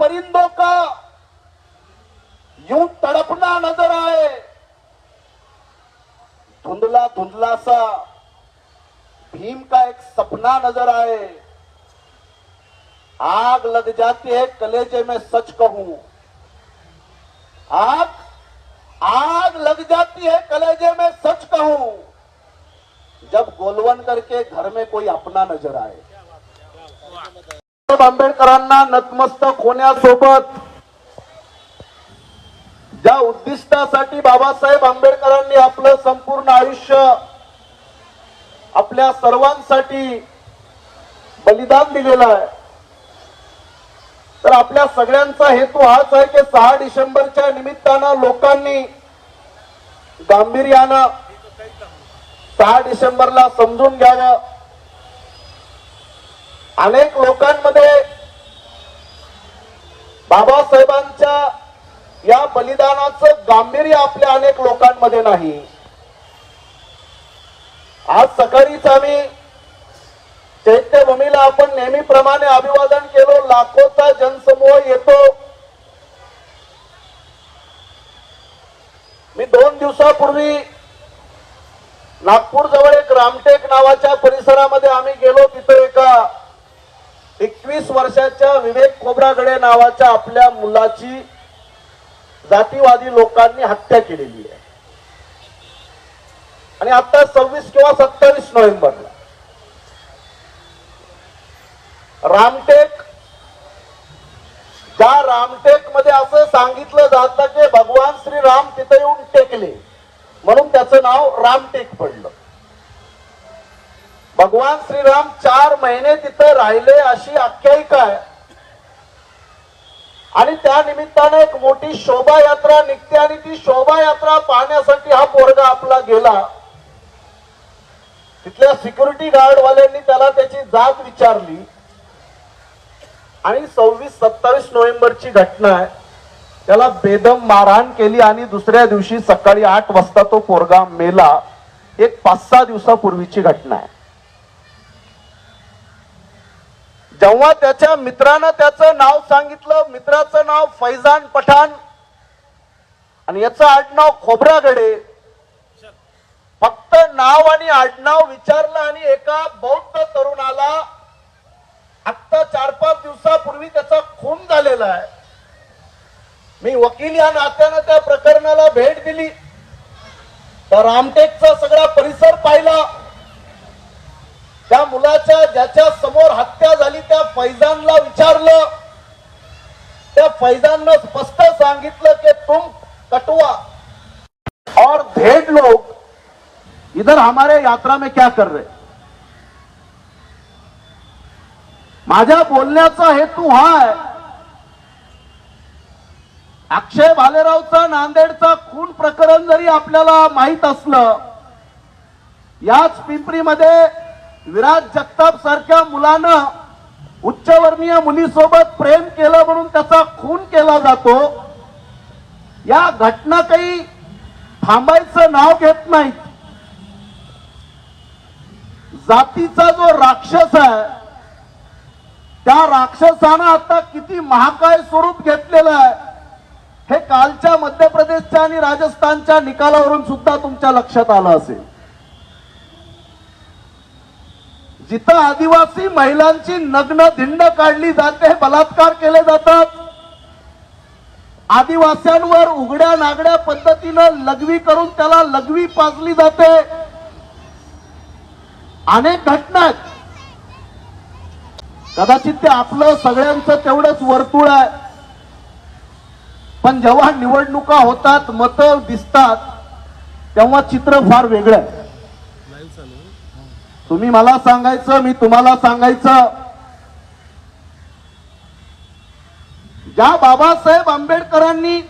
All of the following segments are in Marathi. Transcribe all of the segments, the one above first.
परिंदों का यूं तड़पना नजर आए, धुंधला धुंधला सा भीम का एक सपना नजर आए। आग लग जाती है कलेजे में, सच कहूं आग लग जाती है कलेजे में, सच कहूं, जब गोलवन करके घर में कोई अपना नजर आए। आंबेडकरांना नतमस्तक होण्यासोबत ज्या उद्दिष्टासाठी बाबासाहेब आंबेडकरांनी आपलं संपूर्ण आयुष्य आपल्या सर्वांसाठी बलिदान दिलेलं आहे, तर आपल्या सगळ्यांचा हेतू हाच आहे की 6 डिसेंबरच्या निमित्तानं लोकांनी गांभीर्यानं 6 डिसेंबरला समजून घ्यावं। अनेक लोकांमध्ये बाबासाहेबांच्या या बलिदानाचं गांभीर्य आपल्या अनेक लोकांमध्ये नाही। आज सकाळीच आम्ही चैत्यभूमीला आपण नेहमीप्रमाणे अभिवादन केलं, लाखोचा जनसमूह येतो। मी 2 दिवसापूर्वी नागपूर जवळ एक रामटेक नावाच्या परिसरामध्ये आम्ही गेलो। तिथे एका 21 वर्षाच्या विवेक खोब्रागडे नावाच्या आपल्या मुलाची जातीवादी लोकांनी हत्या केलेली आहे। आणि आता 26 किंवा 27 नोव्हेंबरला रामटेक, ज्या रामटेक मध्ये असं सांगितलं जातं की भगवान श्रीराम तिथे येऊन टेकले म्हणून त्याचं नाव रामटेक पडलं। भगवान श्रीराम 4 महिने तिथे राहिले अशी आख्यायिका आहे। आणि त्या निमित्ताने एक मोठी शोभायात्रा निघते आणि ती शोभायात्रा पाहण्यासाठी हा पोरगा आपला गेला। तिथल्या सिक्युरिटी गार्ड वाल्यांनी त्याला त्याची जात विचारली आणि 26-27 नोव्हेंबरची घटना आहे, त्याला बेदम मारहाण केली आणि दुसऱ्या दिवशी सकाळी 8 वाजता तो पोरगा मेला। एक 5-6 दिवसापूर्वीची घटना आहे। जेव्हा त्याच्या मित्रानं त्याचं नाव सांगितलं, मित्राचं नाव फैजान पठाण आणि याचं आडनाव खोब्रागडे, फक्त नाव आणि आडनाव विचारलं आणि एका बौद्ध तरुणाला आता 4-5 दिवसापूर्वी त्याचा खून झालेला आहे। मी वकील या नात्यानं त्या प्रकरणाला भेट दिली, तर रामटेकचा सगळा परिसर पाहिला। त्या मुलाच्या ज्याच्या समोर हत्या झाली त्या फैजानला विचारलं, त्या फैजाननं स्पष्ट सांगितलं की तुम कटुआ और धेड लोग इधर हमारे यात्रा में क्या कर रहे। माझ्या बोलण्याचा हेतू हा आहे, अक्षय भालेरावचा नांदेडचा खून प्रकरण जरी आपल्याला माहित असलं, याच पिंपरीमध्ये विराज जगताप सारख्या मुलानं उच्चवर्णीय मुलीसोबत प्रेम केलं म्हणून त्याचा खून केला जातो। या घटना काही थांबायचं नाव घेत नाहीत। जातीचा जो राक्षस आहे त्या राक्षसानं आता किती महाकाय स्वरूप घेतलेलं आहे हे कालच्या मध्य प्रदेशच्या आणि राजस्थानच्या निकालावरून सुद्धा तुमच्या लक्षात आलं असेल। जिथं आदिवासी महिलांची नग्न धिंड काढली जाते, बलात्कार केले जातात, आदिवासींवर उघड्या नागड्या पद्धतीनं लघवी करून त्याला लघवी पाजली जाते, अनेक घटना आहेत। कदाचित ते आपलं सगळ्यांचं तेवढंच वर्तुळ आहे, पण जेव्हा निवडणुका होतात, मतं दिसतात, तेव्हा चित्र फार वेगळं आहे। तुम्ही मला सांगायचं, मी तुम्हाला सांगायचं, ज्या बाबासाहेब आंबेडकरांनी,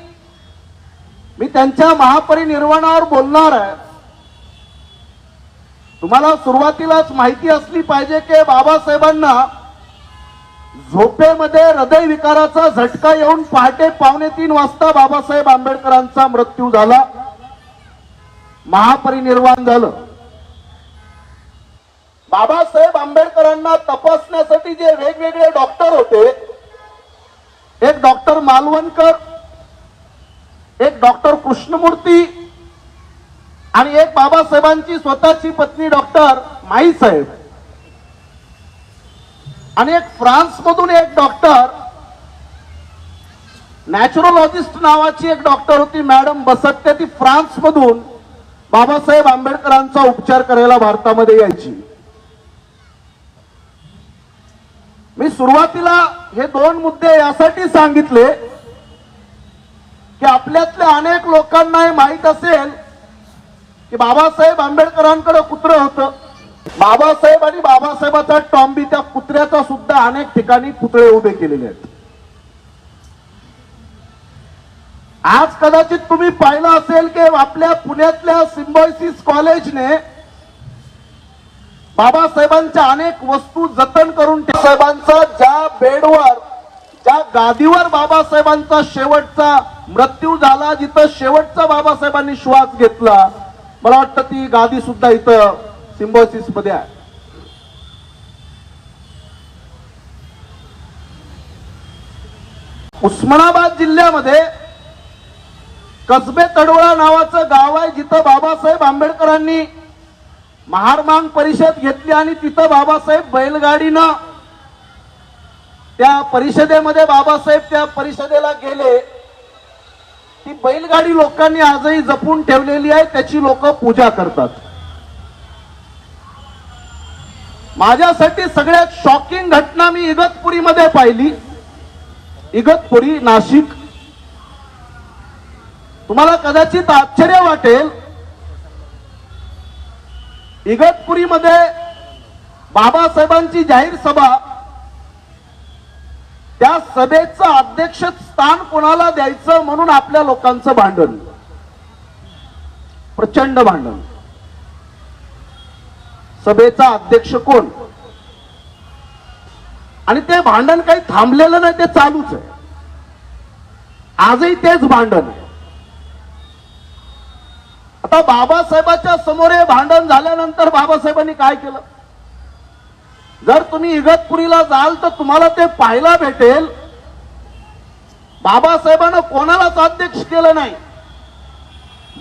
मी त्यांच्या महापरिनिर्वाणावर बोलणार आहे। तुम्हाला सुरुवातीलाच माहिती असली पाहिजे की बाबासाहेबांना झोपेमध्ये हृदयविकाराचा झटका येऊन पहाटे 2:45 वाजता बाबासाहेब आंबेडकरांचा मृत्यू झाला, महापरिनिर्वाण झालं। बाबासाहेब आंबेडकरांना तपासण्यासाठी जे वेगवेगळे डॉक्टर होते एक डॉक्टर मालवणकर, एक डॉक्टर कृष्णमूर्ती आणि एक बाबासाहेबांची स्वतःची पत्नी डॉक्टर माईसाहेब आणि एक फ्रान्स मधून एक डॉक्टर नॅचरोलॉजिस्ट नावाची एक डॉक्टर होती मॅडम बसत्या, ती फ्रान्स मधून बाबासाहेब आंबेडकरांचा उपचार करायला भारतामध्ये यायची. मी सुरुवातीला हे दोन मुद्दे यासाठी सांगितले की आपल्यातल्या अनेक लोकांना हे माहित असेल की बाबासाहेब आंबेडकरांकडे कुत्रं होतं. बाबासाहेब आणि बाबासाहेबाचा टॉम्बी, त्या कुत्र्याचा सुद्धा अनेक ठिकाणी पुतळे उभे केलेले आहेत. आज कदाचित तुम्ही पाहिलं असेल की आपल्या पुण्यातल्या सिम्बायोसिस कॉलेजने बाबासाहेबांच्या अनेक वस्तू जतन करून साहेबांचा ज्या बेडवर, ज्या गादीवर बाबासाहेबांचा शेवटचा मृत्यू झाला, जिथं शेवटचा बाबासाहेबांनी श्वास घेतला, मला वाटतं ती गादी सुद्धा इथं सिम्बायोसिस मध्ये आहे. उस्मानाबाद जिल्ह्यामध्ये कसबे तडोळा नावाचं गाव आहे, जिथं बाबासाहेब आंबेडकरांनी महारमांग परिषद घेतली आणि तिथं बाबासाहेब बैलगाडीनं त्या परिषदेमध्ये बाबासाहेब त्या परिषदेला गेले. ती बैलगाडी लोकांनी आजही जपून ठेवलेली आहे, त्याची लोक पूजा करतात. माझ्यासाठी सगळ्यात शॉकिंग घटना मी इगतपुरीमध्ये पाहिली. इगतपुरी, नाशिक. तुम्हाला कदाचित आश्चर्य वाटेल, इगतपुरीमध्ये बाबासाहेबांची जाहीर सभा, त्या सभेचं अध्यक्षस्थान कोणाला द्यायचं म्हणून आपल्या लोकांचं भांडण, प्रचंड भांडण. सभेचा अध्यक्ष कोण? आणि ते भांडण काही थांबलेलं नाही, ते चालूच आहे. आजही तेच भांडण आहे. आता बाबासाहेबांच्या समोर हे भांडण झाल्यानंतर बाबासाहेबांनी काय केलं? जर तुम्ही इगतपुरीला जाल तर तुम्हाला ते पाहायला भेटेल, बाबासाहेबांना कोणालाच अध्यक्ष केलं नाही.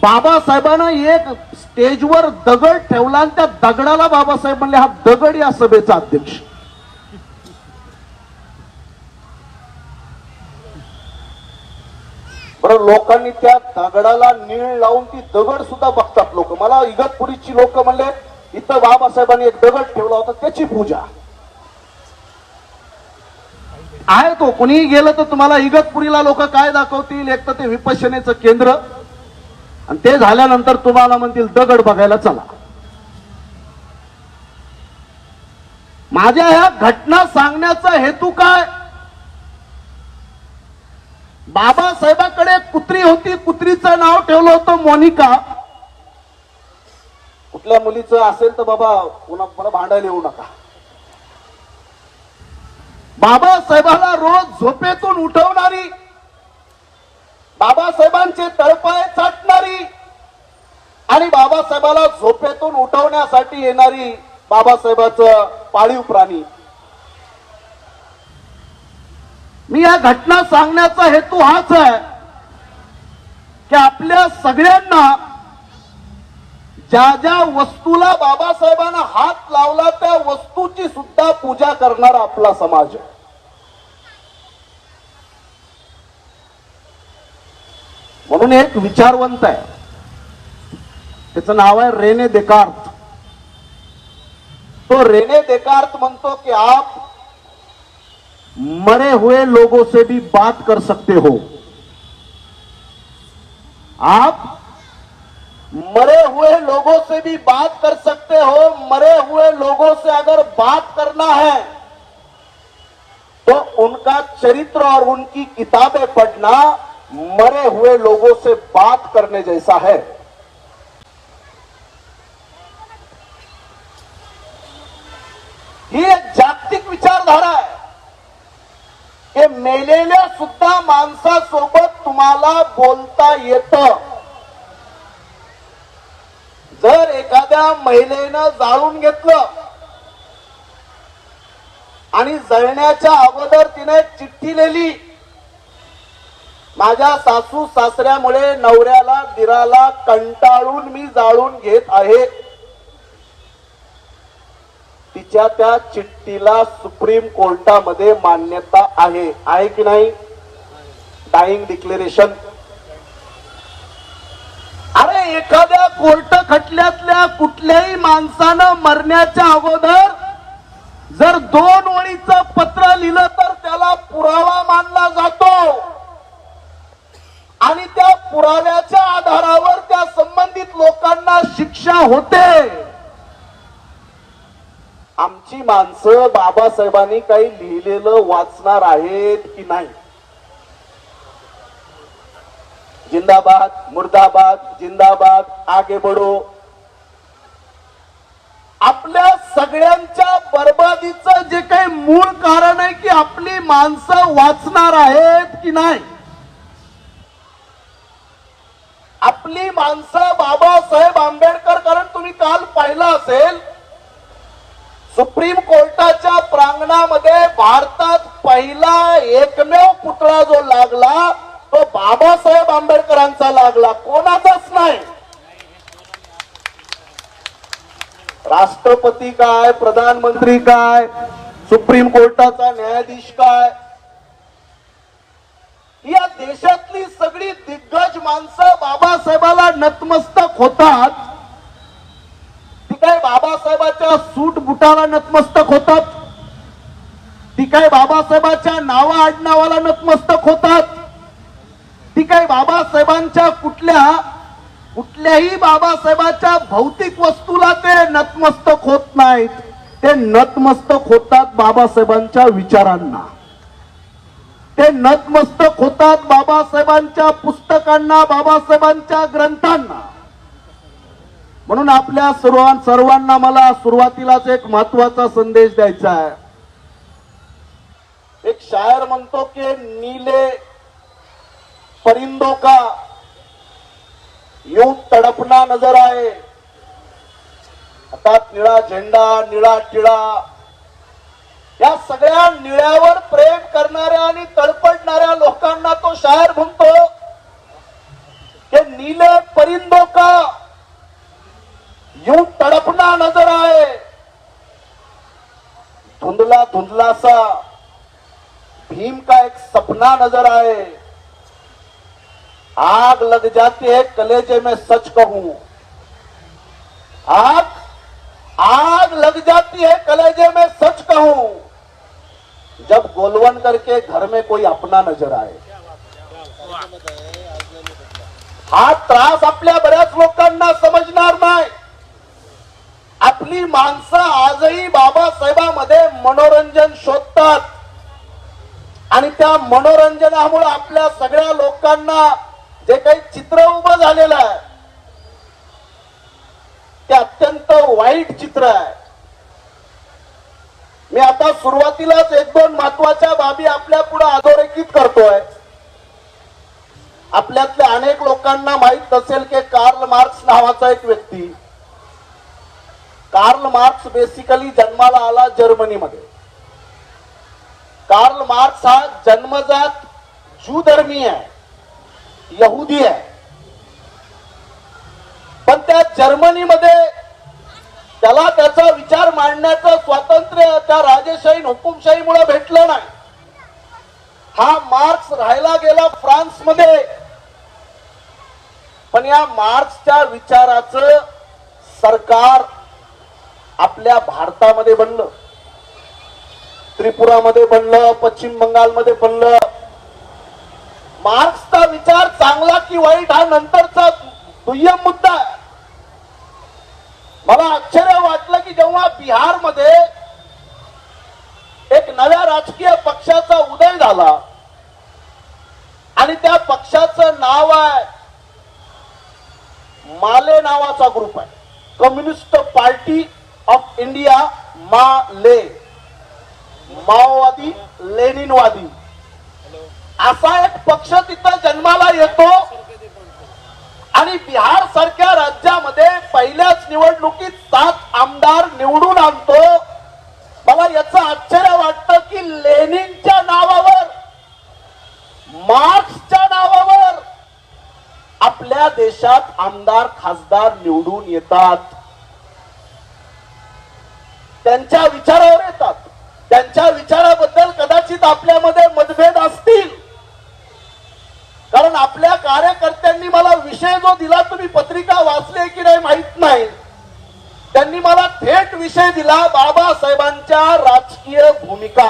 बाबासाहेबांना एक स्टेजवर दगड ठेवला आणि त्या दगडाला बाबासाहेब म्हणले, हा दगड या सभेचा अध्यक्ष. बरं, लोकांनी त्या दगडाला नीळ लावून ती दगड सुद्धा बघतात लोक. मला इगतपुरीची लोक म्हणले, इथं बाबासाहेबांनी एक दगड ठेवला होता, त्याची पूजा आहे. तो कोणीही गेलं तर तुम्हाला इगतपुरीला लोक काय दाखवतील? एक तर ते विपश्यनेचं केंद्र, आणि ते झाल्यानंतर तुम्हाला म्हणतील दगड बघायला चला. माझ्या ह्या घटना सांगण्याचा हेतू काय? बाबासाहेबांकडे कुत्री होती, कुत्रीचं नाव ठेवलं होतं मोनिका. कुठल्या मुलीचं असेल तर बाबा पुन्हा भांडायला येऊ नका. बाबासाहेबांना रोज झोपेतून उठवणारी, बाबासाहेबांचे तळपाय चाटणारी आणि बाबासाहेबाला झोपेतून उठवण्यासाठी येणारी बाबासाहेबाचं पाळीव प्राणी. मी या घटना सांगण्याचा हेतू हाच आहे की आपल्या सगळ्यांना ज्या ज्या वस्तूला बाबासाहेबांना हात लावला त्या वस्तूची सुद्धा पूजा करणारा आपला समाज आहे. म्हणून एक विचारवंत आहे, त्याचं नाव आहे रेने देकार्त. तो रेने देकार्त म्हणतो की आप मरे हुए लोगों से भी बात कर सकते हो. आप मरे हुए लोगों से भी बात कर सकते हो. मरे हुए लोगों से अगर बात करना है तो उनका चरित्र और उनकी किताबें पढ़ना मरे हुए लोगों से बात करने जैसा है. ही एक जागतिक विचारधारा आहे. हे मेलेल्या सुद्धा माणसासोबत तुम्हाला बोलता येतं. जर एखाद्या महिलेनं जाळून घेतलं आणि जळण्याच्या अगोदर तिने चिठ्ठी लिहिली माझ्या सासू सासऱ्यामुळे नवऱ्याला दिराला कंटाळून मी जाळून घेत आहे. तिच्या त्या चिठ्ठीला सुप्रीम कोर्टामध्ये मान्यता आहे की नाही? Dying declaration. अरे एखाद्या कोर्ट खटल्यातल्या कुठल्याही माणसानं मरण्याच्या अगोदर जर 2 ओळीचं पत्र लिहिलं तर त्याला पुरावा मानला जातो आणि त्या पुराव्याच्या आधारावर त्या संबंधित लोकांना शिक्षा होते. आमची माणसं बाबासाहेबांनी काही लिहिलेलं वाचणार आहेत की नाही? जिंदाबाद, मुर्दाबाद, जिंदाबाद, आगे बढो. आपल्या सगळ्यांच्या बर्बादीचं जे काही मूळ कारण आहे की आपली माणसं वाचणार आहेत की नाही? आपली माणसं बाबासाहेब आंबेडकर, कारण तुम्ही काल पाहिलं असेल सुप्रीम कोर्टाच्या प्रांगणामध्ये भारतात पहिला एकमेव पुतळा जो लागला तो बाबासाहेब आंबेडकरांचा लागला, कोणाचाच नाही. राष्ट्रपती काय, प्रधानमंत्री काय, सुप्रीम कोर्टाचा न्यायाधीश काय, या देशातली सगळी दिग्गज माणसं बाबासाहेबाला नतमस्तक होतात. ती काय बाबासाहेबाच्या सूट बुटाला नतमस्तक होतात? ती काय बाबासाहेबाच्या नावा आडनावाला नतमस्तक होतात? ती काय बाबासाहेबांच्या कुठल्याही बाबासाहेबाच्या भौतिक वस्तूला ते नतमस्तक होत नाहीत. ते नतमस्तक होतात बाबासाहेबांच्या विचारांना, ते नतमस्तक होतात बाबासाहेबांच्या पुस्तकांना, बाबासाहेबांच्या ग्रंथांना. म्हणून आपल्या सर्वांना मला सुरुवातीलाच एक महत्वाचा संदेश द्यायचा आहे. एक शायर म्हणतो की नीले परिंदों का यूं तड़पना नजर आए. हातात निळा झेंडा, निळा टिळा, या सगळ्या निळ्यावर प्रेम करणाऱ्या आणि तडपडणाऱ्या लोकांना तो शायर म्हणतो कि नीले परिंदों का यूं तड़पना नजर आए, धुंधला धुंधला सा भीम का एक सपना नजर आए. आग लग जाती है कलेजे में सच कहूं, आग लग जाती है कलेजे में सच कहूं, जब गोलवन करके घर में कोई अपना नजर आए. हा त्रास आपल्या बऱ्याच लोकांना समजणार नाही. आपली माणसं आजही बाबासाहेबांमध्ये मनोरंजन शोधतात आणि त्या मनोरंजनामुळे आपल्या सगळ्या लोकांना जे काही चित्र उभं झालेलं आहे ते अत्यंत वाईट चित्र आहे. मी आता सुरुवातीलाच 1-2 महत्वाच्या बाबी आपल्या पुढे अधोरेखित करतोय. आपल्यातल्या अनेक लोकांना माहित असेल की कार्ल मार्क्स नावाचा एक व्यक्ती, कार्ल मार्क्स बेसिकली जन्माला आला जर्मनीमध्ये. कार्ल मार्क्स हा जन्मजात ज्यू धर्मी आहे, यहुदी आहे. पण त्या जर्मनीमध्ये त्याला त्याचा विचार मांडण्याचं स्वातंत्र्य त्या राजेशाही हुकुमशाहीमुळे भेटलं नाही. हा मार्क्स राहायला गेला फ्रान्स मध्ये. पण या मार्क्सच्या विचाराचं सरकार आपल्या भारतामध्ये बनलं, त्रिपुरामध्ये बनलं, पश्चिम बंगालमध्ये बनलं. मार्क्सचा विचार चांगला की वाईट हा नंतरचा दुय्यम मुद्दा आहे. मला आश्चर्य वाटलं की जेव्हा बिहारमध्ये एक नव्या राजकीय पक्षाचा उदय झाला आणि त्या पक्षाचं नाव आहे माले नावाचा ग्रुप आहे, कम्युनिस्ट पार्टी ऑफ इंडिया, माले, माओवादी लेनिनवादी असा एक पक्ष तिथं जन्माला येतो आणि बिहार सारख्या राज्यामध्ये पहिल्याच निवडणुकीत 7 आमदार निवडून आणतो. मला याचं आश्चर्य वाटतं की लेनिनच्या नावावर, मार्क्सच्या नावावर देशात आमदार खासदार निवडून येतात त्यांच्या विचारावर येतात. त्यांच्या विचाराबद्दल कदाचित आपल्यामध्ये मतभेद असतील, कारण आपल्या कार्यकर्त्यांनी मला विषय जो दिला, तुम्ही पत्रिका वाचले की नाही माहित नाही, त्यांनी मला थेट विषय दिला बाबासाहेबांच्या राजकीय भूमिका.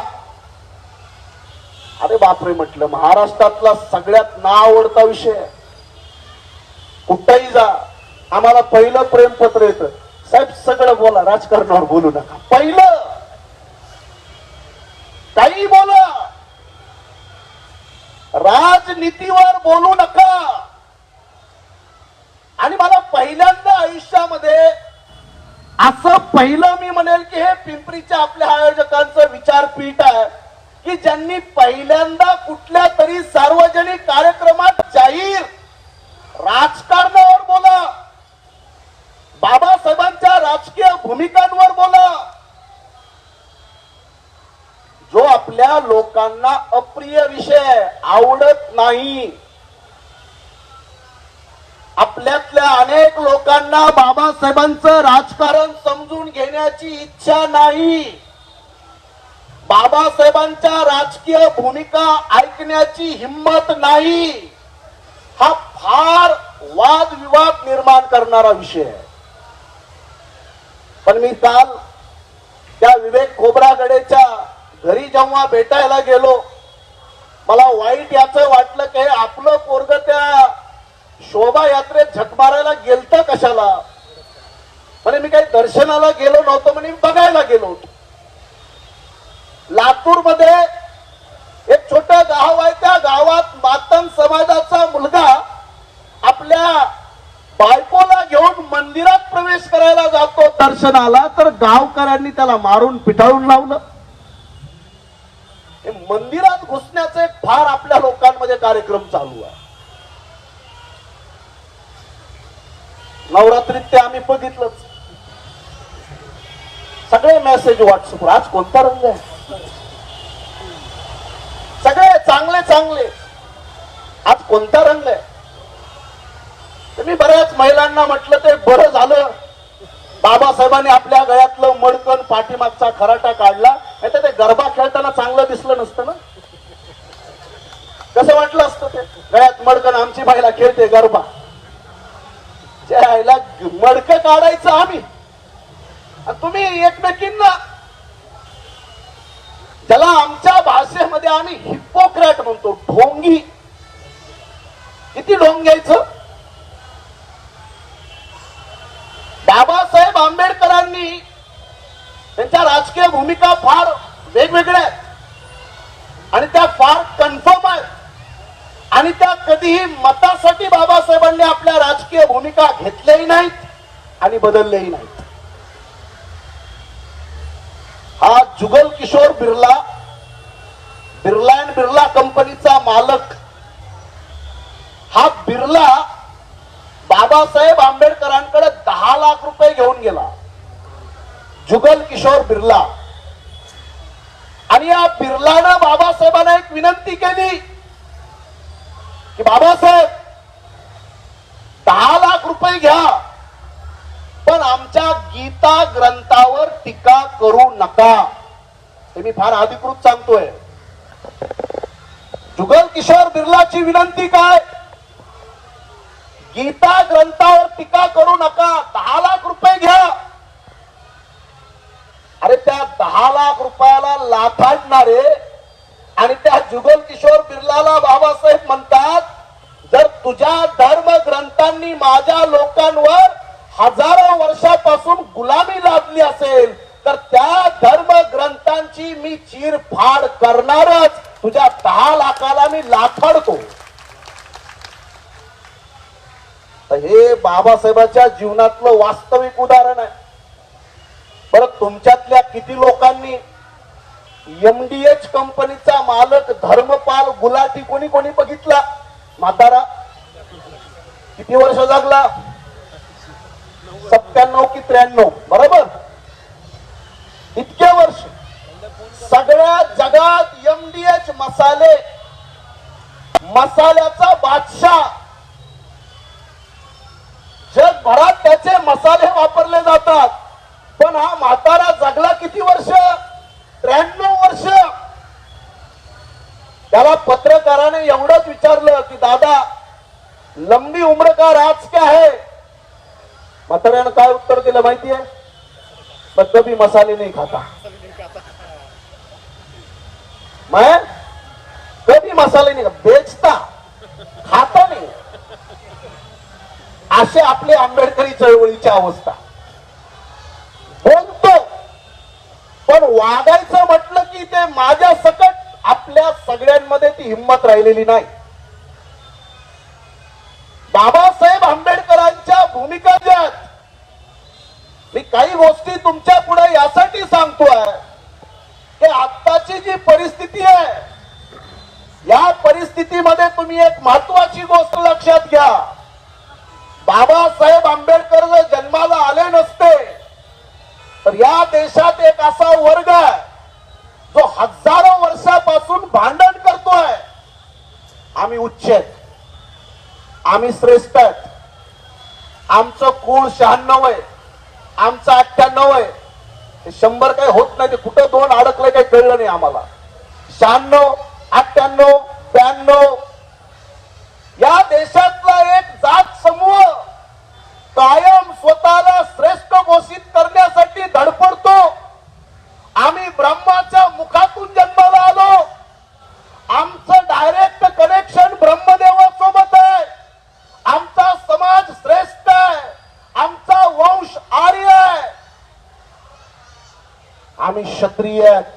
अरे बापरे म्हटलं, महाराष्ट्रातला सगळ्यात ना आवडता विषय. कुठेही जा आम्हाला पहिलं प्रेमपत्र येतं, साहेब सगळं बोला, राजकारणावर बोलू नका, पहिलं काही बोला, राजनीतीवर बोलू नका. आणि मला पहिल्यांदा आयुष्यामध्ये असं पहिलं मी म्हणेल की हे पिंपरीच्या आपल्या आयोजकांचं विचारपीठ आहे की ज्यांनी पहिल्यांदा कुठल्या तरी सार्वजनिक कार्यक्रमात जाहीर राजकारणावर बोला, बाबासाहेबांच्या राजकीय भूमिकांवर बोला. जो आपल्या लोकांना अप्रिय विषय आवडत नाही, आपल्यातल्या अनेक लोकांना बाबासाहेबांचं राजकारण समजून घेण्याची इच्छा नाही, बाबासाहेबांच्या राजकीय भूमिका ऐकण्याची हिंमत नाही, हा फार वादविवाद निर्माण करणारा विषय आहे. पण मी काल त्या विवेक खोब्रागडेच्या घरी जेव्हा भेटायला गेलो, मला वाईट याचं वाटलं की आपलं पोरग त्या शोभा यात्रेत झक मारायला गेलत कशाला. म्हणे मी काही दर्शनाला गेलो नव्हतो, म्हणे मी बघायला गेलो होतो. लातूर मध्ये एक छोट गाव आहे, त्या गावात मातंग समाजाचा मुलगा आपल्या बायकोला घेऊन मंदिरात प्रवेश करायला जातो दर्शनाला, तर गावकऱ्यांनी त्याला मारून पिटाळून लावलं. मंदिरात घुसण्याचे फार आपल्या लोकांमध्ये कार्यक्रम चालू आहे. नवरात्रीत ते आम्ही बघितलंच, सगळे मेसेज व्हॉट्सअपवर, आज कोणता रंग आहे, सगळे चांगले चांगले, आज कोणता रंग आहे. मी बऱ्याच महिलांना म्हटलं ते बरं झालं बाबासाहेबांनी आपल्या गळ्यातलं मडकन पाठीमागचा खराटा काढला, नाही तर ते गरबा खेळताना चांगलं दिसलं नसतं ना. कसं वाटलं असतं ते गळ्यात मडकन, आमची बाईला खेळते गरबा, त्याला मडक काढायचं आम्ही, तुम्ही एकमेकींना, ज्याला आमच्या भाषेमध्ये आम्ही हिपोक्रॅट म्हणतो, ढोंगी. किती ढोंग्यायचं. बाबासाहेब आंबेडकरांनी त्यांच्या राजकीय भूमिका फार वेगवेगळ्या आहेत आणि त्या फार कन्फर्म आहेत आणि त्या कधीही मतासाठी बाबासाहेबांनी आपल्या राजकीय भूमिका घेतल्याही नाहीत आणि बदलल्याही नाहीत. हा जुगल किशोर बिर्ला, बिर्ला अँड बिर्ला कंपनीचा मालक, हा बिर्ला बाबासाहेब आंबेडकरांकडे 10 लाख रुपये घेऊन गेला, जुगल किशोर बिर्ला. आणि या बिर्लानं बाबासाहेबांना एक विनंती केली की बाबासाहेब 10 लाख रुपये घ्या, पण आमच्या गीता ग्रंथावर टीका करू नका. हे मी फार अधिकृत सांगतोय. जुगल किशोर बिर्लाची विनंती काय, गीता ग्रंथावर टीका करू नका, 10 लाख रुपये घ्या. अरे त्या 10 लाख रुपयाला लाथाडणारे आणि त्या जुगल किशोर बिर्लाला बाबासाहेब म्हणतात, जर तुझ्या धर्म ग्रंथांनी माझ्या लोकांवर हजारो वर्षापासून गुलामी लादली असेल तर त्या धर्म ग्रंथांची मी चीरफाड करणारच, तुझ्या 10 लाखाला मी लाथाडतो. हे बाबासाहेबांच्या जीवनातलं वास्तविक उदाहरण आहे. बरं, तुमच्यातल्या किती लोकांनी MDH कंपनीचा मालक धर्मपाल गुलाटी कोणी कोणी बघितला? म्हातारा किती वर्ष जगला? 97 की 93, बरोबर, इतके वर्ष. सगळ्या जगात MDH मसाले, मसाल्याचा बादशाह त्याला पत्रकाराने एवढंच विचारलं की दादा लंबी उम्र का राज क्या है? म्हाताऱ्यानं काय उत्तर दिलं माहितीये? मैं कभी मसाले नहीं खाता, मैं कधी मसाले नाही बेचता खाता नाही. असे आपले आंबेडकरी चळवळीची अवस्था. बोलतो पण वागायचं म्हटलं की ते माझ्या सकट आपल्या सगळ्यांमध्ये ती हिंमत राहिलेली नाही. बाबासाहेब आंबेडकरांच्या भूमिका ज्या आहेत, मी काही गोष्टी तुमच्या पुढे यासाठी सांगतोय की आत्ताची जी परिस्थिती आहे, या परिस्थितीमध्ये तुम्ही एक महत्वाची गोष्ट लक्षात घ्या. बाबासाहेब आंबेडकर जर जन्माला आले नसते तर या देशात एक असा वर्ग आहे जो हजारो वर्षापासून भांडण करतोय आम्ही उच्च आहेत, आम्ही श्रेष्ठ आहेत, आमचं कुळ 96 आहे, आमचं 98 आहे. 100 काही होत नाही, ते कुठं 2 अडकलं काही कळलं नाही आम्हाला. 96, 98, 92 या देशातला एक जात समूह कायम स्वतःला श्रेष्ठ घोषित करण्यासाठी धडपडतो. आम्ही ब्रह्माच्या मुखातून जन्माला आलो, आमचं डायरेक्ट कनेक्शन ब्रह्मदेवासोबत आहे, आमचा समाज श्रेष्ठ आहे, आमचा वंश आर्य आहे, आम्ही क्षत्रिय आहेत,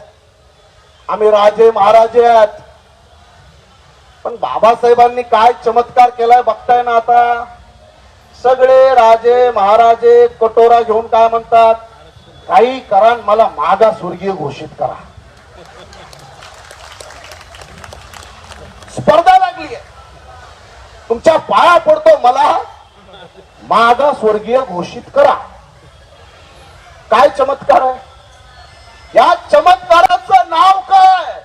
आम्ही राजे महाराजे आहेत. पण बाबासाहेबांनी काय चमत्कार केलाय बघताय ना. आता सगळे राजे महाराजे कटोरा घेऊन काय म्हणतात, काही करा मला मागा स्वर्गीय घोषित करा. स्पर्धा लागली आहे, तुमच्या पाया पडतो मला मागा स्वर्गीय घोषित करा. काय चमत्कार आहे? या चमत्काराचं नाव काय?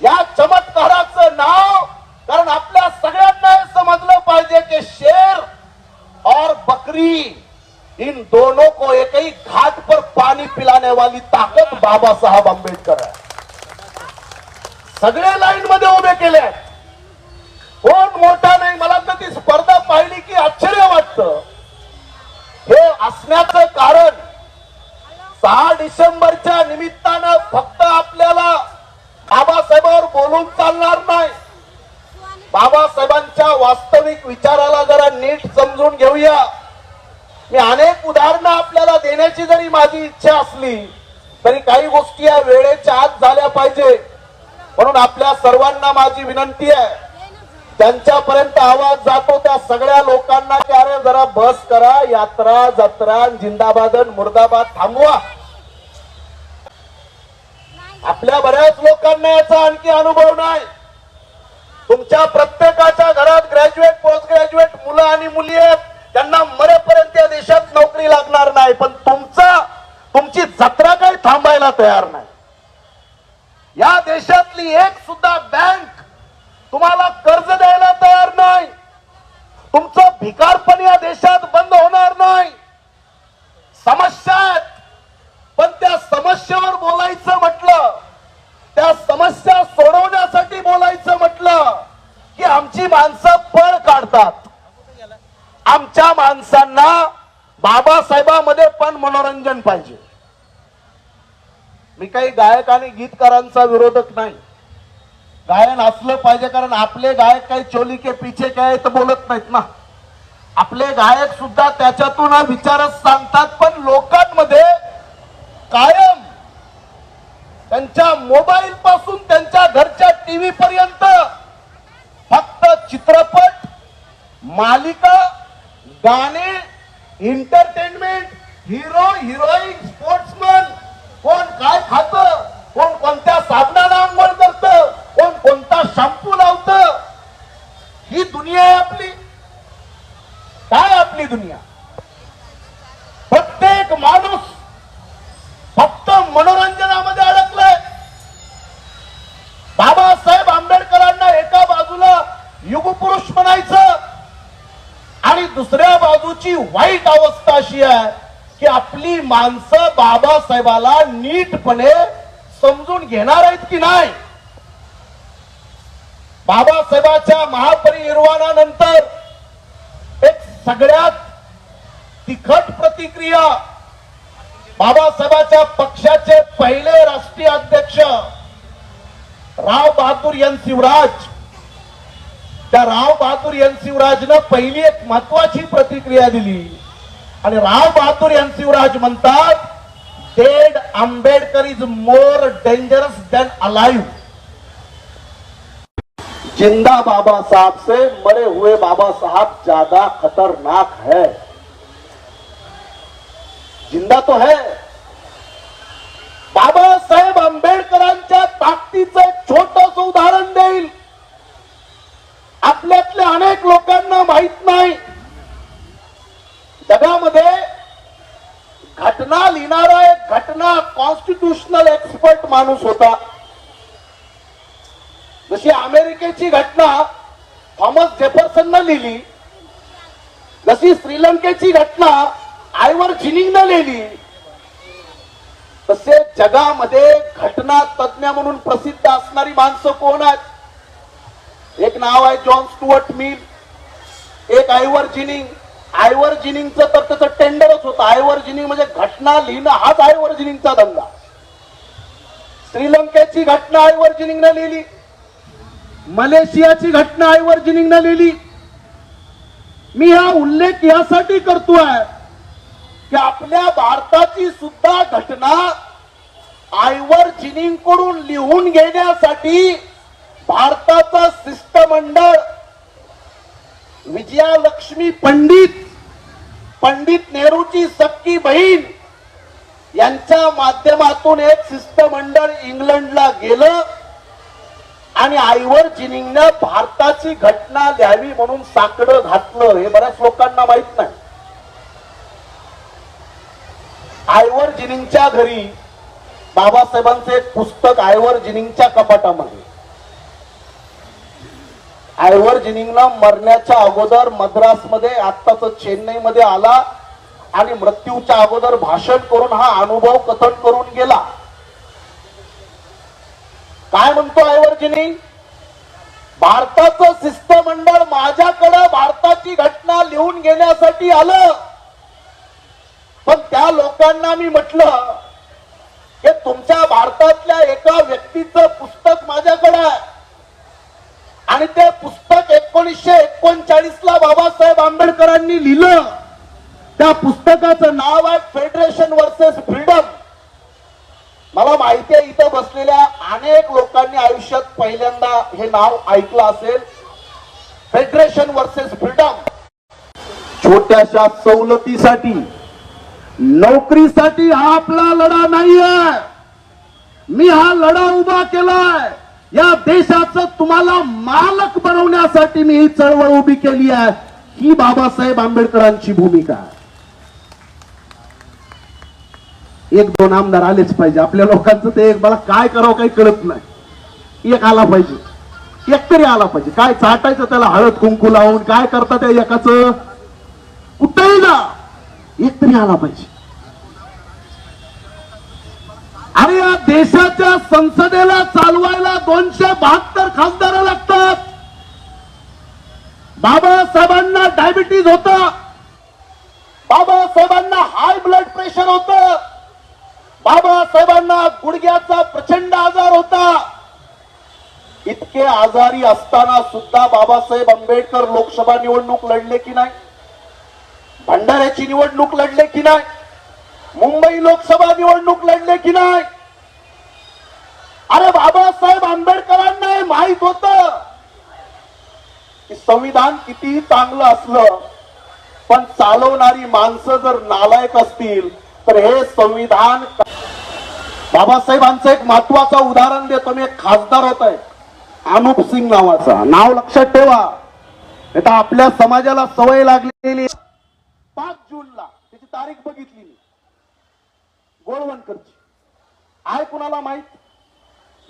या चमत्काराचं नाव, कारण आपल्या सगळ्यांना हे समजलं पाहिजे की शेर और बकरी इन दोनों को एक ही घाट पर पानी पिलाने वाली ताकत बाबा साहब आंबेडकर है. सगळे लाईन मध्ये उभे केले आहेत, कोण मोठा नाही. मला तर ती स्पर्धा पाहिली की आश्चर्य वाटतं. हे असण्याचं कारण 6 डिसेंबरच्या निमित्तानं फक्त आपल्याला बाबासाहेबांवर बोलून चालणार नाही. बाबासाहेबांच्या वास्तविक विचाराला जरा नीट समजून घेऊया. मी अनेक उदाहरणं आपल्याला देण्याची जरी माझी इच्छा असली तरी काही गोष्टी या वेळेच्या आत झाल्या पाहिजे. म्हणून आपल्या सर्वांना माझी विनंती आहे, त्यांच्यापर्यंत आवाज जातो त्या सगळ्या लोकांना की अरे जरा बस करा, यात्रा जत्रा जिंदाबाद मुर्दाबाद थांबवा. आपल्या बऱ्याच लोकांना याचा आणखी अनुभव नाही. तुमच्या प्रत्येकाच्या घरात ग्रॅज्युएट पोस्ट ग्रॅज्युएट मुलं आणि मुली आहेत, त्यांना मरेपर्यंत या देशात नोकरी लागणार नाही. पण तुमची जत्रा काही थांबायला तयार नाही. या देशातली एक सुद्धा बँक तुम्हाला कर्ज द्यायला तयार नाही. तुमचं भिकारपण या देशात बंद होणार नाही. समस्या आहेत, पण त्या समस्येवर बोलायचं म्हटलं, त्या समस्या सोडवण्यासाठी बोलायचं म्हटलं की आमची माणसं पळ काढतात. आमच्या माणसांना बाबासाहेबांमध्ये पण मनोरंजन पाहिजे. मी काही गायक आणि गीतकारांचा विरोधक नाही, गायन असलं पाहिजे, कारण आपले गायक काही चोली के पीछे काय तर बोलत नाहीत ना. आपले गायक सुद्धा त्याच्यातून विचारच सांगतात. पण लोकांमध्ये कायम त्यांच्या मोबाईल पासून त्यांच्या घरच्या टीव्ही पर्यंत फक्त चित्रपट, मालिका, गाणे, एंटरटेनमेंट, हिरो हिरोईन, स्पोर्ट्समन, कोण काय खातं, कोण कोणत्या साबणाला अंघोळ करतं, कोण कोणता शॅम्पू लावतं, ही दुनिया आहे आपली. काय आपली दुनिया? प्रत्येक माणूस फक्त मनोरंजनामध्ये अडकलाय. बाबासाहेब आंबेडकरांना एका बाजूला युगपुरुष म्हणायचं आणि दुसऱ्या बाजूची वाईट अवस्था अशी आहे की आपली माणसं बाबासाहेबाला नीटपणे समजून घेणार आहेत की नाही. बाबासाहेबांच्या महापरिनिर्वाणानंतर एक सगळ्यात तिखट प्रतिक्रिया बाबासाहेबांच्या पक्षाचे पहिले राष्ट्रीय अध्यक्ष राव बहादूर एन शिवराज, त्या राव बहादूर एन शिवराजनं पहिली एक महत्वाची प्रतिक्रिया दिली आणि राव बहादूर एन शिवराज म्हणतात, dead Ambedkar is more dangerous than alive. जिंदा बाबा साहब से मरे हुए बाबा साहब ज्यादा खतरनाक है. जिंदा तो है. बाबासाहेब आंबेडकरांच्या ताकदीचं एक छोटंसं उदाहरण देईल. आपल्यातल्या अनेक लोकांना माहित नाही, जगामध्ये घटना लिहिणारा एक घटना कॉन्स्टिट्यूशनल एक्सपर्ट माणूस होता. जशी अमेरिकेची घटना थॉमस जेफरसननं लिहिली, जशी श्रीलंकेची घटना आयवर जिनिंगनं लिहिली, तसे जगामध्ये घटना तज्ञ म्हणून प्रसिद्ध असणारी माणसं कोण आहेत? एक नाव आहे जॉन स्टुअर्ट मिल, एक आयवर जिनिंग. आयवर जिनिंगचं तर त्याचं टेंडरच होतं. आयवर जिनिंग म्हणजे घटना लिहिणं हाच आयवर जिनिंगचा धंदा. श्रीलंकेची घटना आयवर जिनिंगनं लिहिली, मलेशियाची घटना आयवर जिनिंगनं लिहिली. मी हा उल्लेख यासाठी करतोय की आपल्या भारताची सुद्धा घटना आयवर जिनिंग कडून लिहून घेण्यासाठी भारताचं शिष्टमंडळ विजयालक्ष्मी पंडित नेहरूची सख्खी बहीण यांच्या माध्यमातून एक शिष्टमंडळ इंग्लंडला गेलं आणि आयवर जिनिंगनं भारताची घटना लिहावी म्हणून साकडं घातलं. हे बऱ्याच लोकांना माहित नाही. आयवर जिनिंगच्या घरी बाबासाहेबांचं एक पुस्तक आयवर जिनिंगच्या कपाटामध्ये. आयवर जिनिंगनं मरण्याच्या अगोदर मद्रासमध्ये, आत्ताच चेन्नईमध्ये आला आणि मृत्यूच्या अगोदर भाषण करून हा अनुभव कथन करून गेला. काय म्हणतो आयवर जिनिंग? भारताचं शिष्टमंडळ माझ्याकडे भारताची घटना लिहून घेण्यासाठी आलं, पण त्या लोकांना मी म्हटलं की तुमच्या भारतातल्या एका व्यक्तीचं पुस्तक माझ्याकडे आहे आणि ते पुस्तक 1939 ला बाबासाहेब आंबेडकरांनी लिहिलं. त्या पुस्तकाचं नाव आहे फेडरेशन वर्सेस फ्रीडम. मला माहिती आहे इथं बसलेल्या अनेक लोकांनी आयुष्यात पहिल्यांदा हे नाव ऐकलं असेल, फेडरेशन वर्सेस फ्रीडम. छोट्याशा सवलतीसाठी, नोकरीसाठी हा आपला लढा नाहीये. मी हा लढा उभा केलाय या देशाचं तुम्हाला मालक बनवण्यासाठी. मी ही चळवळ उभी केली आहे. ही बाबासाहेब आंबेडकरांची भूमिका आहे. एक दोन आमदार आलेच पाहिजे. आपल्या लोकांचं ते एक, मला काय करावं काही कळत नाही. एक आला पाहिजे, एक तरी आला पाहिजे. काय चाटायचं त्याला हळद कुंकू लावून, काय करतात त्या एकाचं कुठेही ना, एक तरी आला पाहिजे. आणि या देशाच्या संसदेला चालवायला 272 खासदार लागतात. बाबासाहेबांना डायबिटीज होता, बाबासाहेबांना हाय ब्लड प्रेशर होतं, बाबासाहेबांना गुडघ्याचा प्रचंड आजार होता. इतके आजारी असताना सुद्धा बाबासाहेब आंबेडकर लोकसभा निवडणूक लढले की नाही? भंडाऱ्याची निवडणूक लढले की नाही? मुंबई लोकसभा निवडणूक लढले की नाही? अरे बाबासाहेब आंबेडकरांना हे माहित होतं की संविधान कितीही चांगलं असलं पण चालवणारी माणसं जर नालायक असतील तर हे संविधान. बाबासाहेबांचं एक महत्वाचं उदाहरण देतो मी. एक खासदार होत आहे अनुप सिंग नावाचा, नाव लक्षात ठेवा. आता आपल्या समाजाला सवय लागलेली 5 जूनला त्याची तारीख बघितली मी, गोळवणकरची. आहे कुणाला माहित?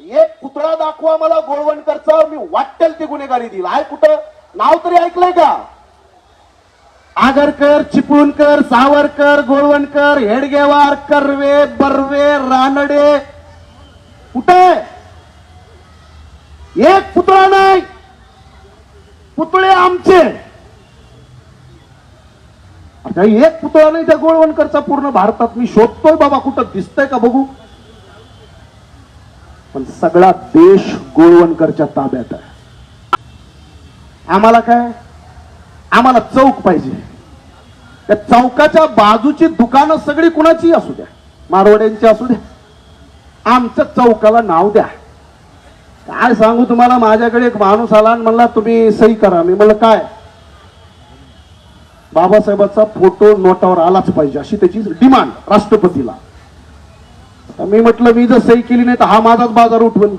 एक पुतळा दाखवा मला गोळवणकरचा, मी वाटेल ते गुन्हेगारी देईल. आहे कुठं? नाव तरी ऐकलंय का? आगरकर, चिपळूणकर, सावरकर, गोळवणकर, हेडगेवार, कर्वे, बर्वे, रानडे, कुठे? एक पुतळा नाही. पुतळे आमचे. आता एक पुतळा नाही त्या गोळवणकरचा पूर्ण भारतात. मी शोधतोय बाबा कुठं दिसतंय का बघू. पण सगळा देश गोळवणकरच्या ताब्यात आहे. आम्हाला काय, आम्हाला चौक पाहिजे. त्या चौकाच्या बाजूची दुकानं सगळी कुणाची असू द्या, मारवाड्यांची असू द्या, आमच्या चौकाला नाव द्या. काय सांगू तुम्हाला, माझ्याकडे एक माणूस आला आणि म्हणला तुम्ही सही करा. मी म्हणलं काय, बाबासाहेबांचा फोटो नोटावर आलाच पाहिजे अशी त्याची डिमांड राष्ट्रपतीला. मी म्हटलं मी जर सही केली नाही तर हा माझाच बाजार उठवल.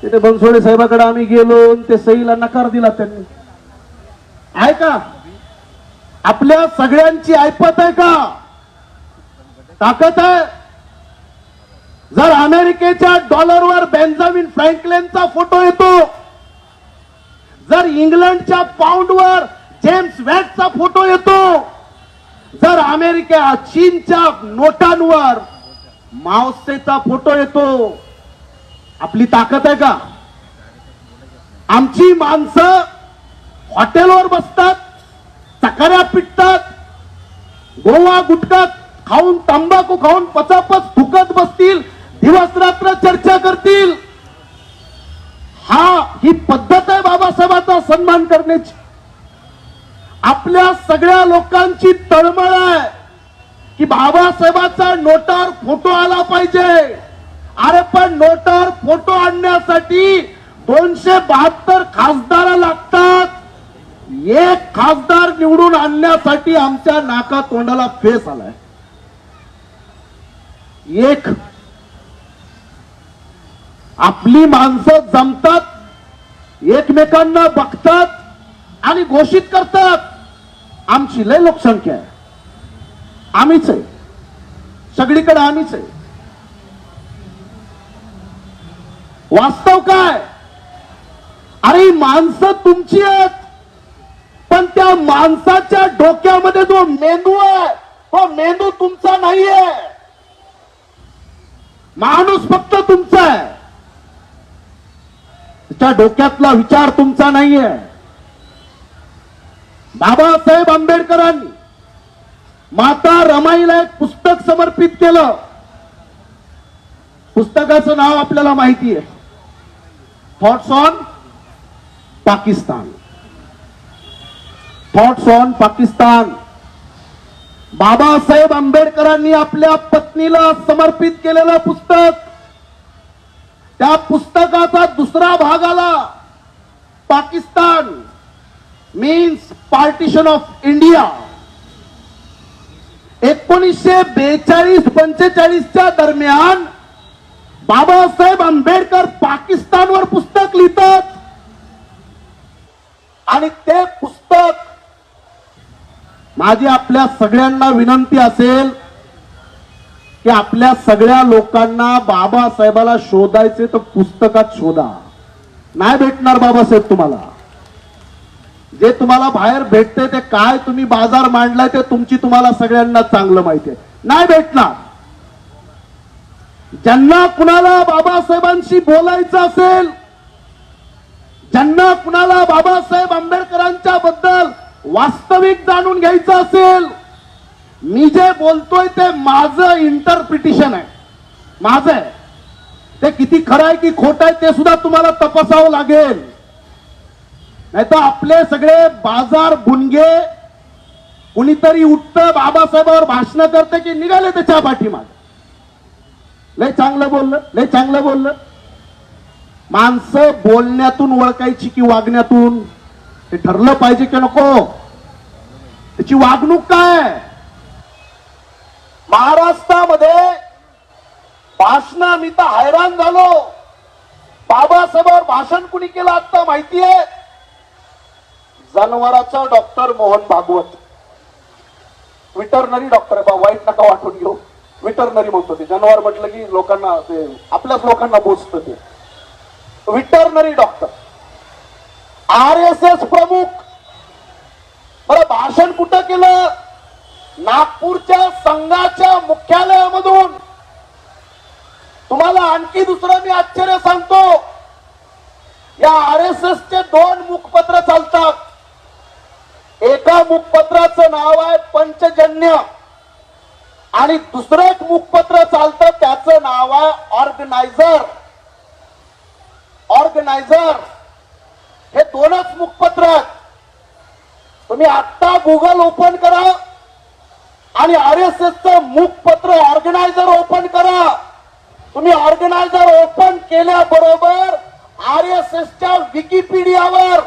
तिथे बनसोडे साहेबाकडे आम्ही गेलो, ते सहीला नकार दिला त्यांनी. आहे का आपल्या सगळ्यांची ऐपत आहे का, ताकद आहे. जर अमेरिकेच्या डॉलरवर बेंजामिन फ्रँकलिनचा फोटो येतो, जर इंग्लंडच्या पाऊंडवर जेम्स वॅटचा फोटो येतो, जर अमेरिका चीनच्या नोटांवर माओसेचा फोटो येतो, आपली ताकद आहे का. आमची माणसं हॉटेलवर बसतात, चकाऱ्या पिटतात, गोवा गुटखा खाऊन, तंबाखू खाऊन पचापच थुकत बसतील, दिवस रात्र चर्चा करतील. ही पद्धत आहे बाबासाहेबांचा सन्मान करण्याची. आपल्या सगळ्या लोकांची तळमळ आहे की बाबासाहेबांचा नोटावर फोटो आला पाहिजे. अरे पण नोटावर फोटो आणण्यासाठी 272 खासदार लागतात. एक खासदार निवडून आणण्यासाठी आमच्या नाका तोंडाला फेस आलाय. एक आपली माणसं जमतात, एकमेकांना बघतात आणि घोषित करतात आमची लय लोकसंख्या आहे, आम्हीच आहे, सगळीकडे आम्हीच आहे. वास्तव काय, अरे माणसं तुमची आहेत, पण त्या माणसाच्या डोक्यामध्ये जो मेंदू आहे तो मेंदू तुमचा नाहीये. माणूस फक्त तुमचा आहे, त्याच्या डोक्यातला विचार तुमचा नाहीये. बाबासाहेब आंबेडकरांनी माता रमाईला एक पुस्तक समर्पित केलं. पुस्तकाचं नाव आपल्याला माहिती आहे, thoughts on Pakistan. Thoughts on Pakistan. Babasaheb आंबेडकरांनी आपल्या पत्नीला समर्पित केलेलं पुस्तक. त्या पुस्तकाचा दुसरा भाग आला, Pakistan means partition of India. 1942-45 दरम्यान बाबासाहेब आंबेडकर पाकिस्तानवर पुस्तक लिहितात आणि ते पुस्तक, माझी आपल्या सगळ्यांना विनंती असेल की आपल्या सगळ्या लोकांना बाबासाहेबाला शोधायचे तर पुस्तकात शोधा. नाही भेटणार बाबासाहेब तुम्हाला. जे तुम्हाला बाहेर भेटते ते काय तुम्ही बाजार मांडलाय ते तुमची तुम्हाला सगळ्यांना चांगलं माहिती आहे, नाही भेटणार. ज्यांना कुणाला बाबासाहेबांशी बोलायचं असेल, ज्यांना कुणाला बाबासाहेब आंबेडकरांच्या बद्दल वास्तविक जाणून घ्यायचं असेल, मी जे बोलतोय ते माझं इंटरप्रिटेशन आहे, माझं आहे. ते किती खरं आहे की खोटं आहे ते सुद्धा तुम्हाला तपासावं लागेल. नाही तर आपले सगळे बाजार बुनगे, कुणीतरी उठतं बाबासाहेबांवर भाषण करते की निघाले त्याच्या पाठीमागे, लय चांगलं बोललं, लय चांगलं बोललं. माणसं बोलण्यातून ओळखायची की वागण्यातून, हे ठरलं पाहिजे की नको. त्याची वागणूक काय. महाराष्ट्रामध्ये भाषण, मी तर हैराण झालो. बाबासाहेबांवर भाषण कुणी केलं आता माहितीये, जनावराचा डॉक्टर मोहन भागवत. विटरनरी डॉक्टर आहे, वाईट नका वाटून घेऊ, विटरनरी म्हणतो ते. जनावर म्हटलं की लोकांना ते आपल्याच लोकांना बोचतं ते. विटरनरी डॉक्टर, RSS प्रमुख. बरं भाषण कुठं केलं, नागपूरच्या संघाच्या मुख्यालयामधून. तुम्हाला आणखी दुसरं मी आश्चर्य सांगतो, या RSS चे दोन मुखपत्र चालतात. एका मुखपत्राचं नाव आहे पंचजन्य आणि दुसरं एक मुखपत्र चालतं त्याचं नाव आहे ऑर्गनायझर. हे दोनच मुखपत्र आहेत. तुम्ही आता गुगल ओपन करा आणि RSS चं मुखपत्र ऑर्गनायझर ओपन करा. तुम्ही ऑर्गनायझर ओपन केल्याबरोबर RSS च्या विकिपीडियावर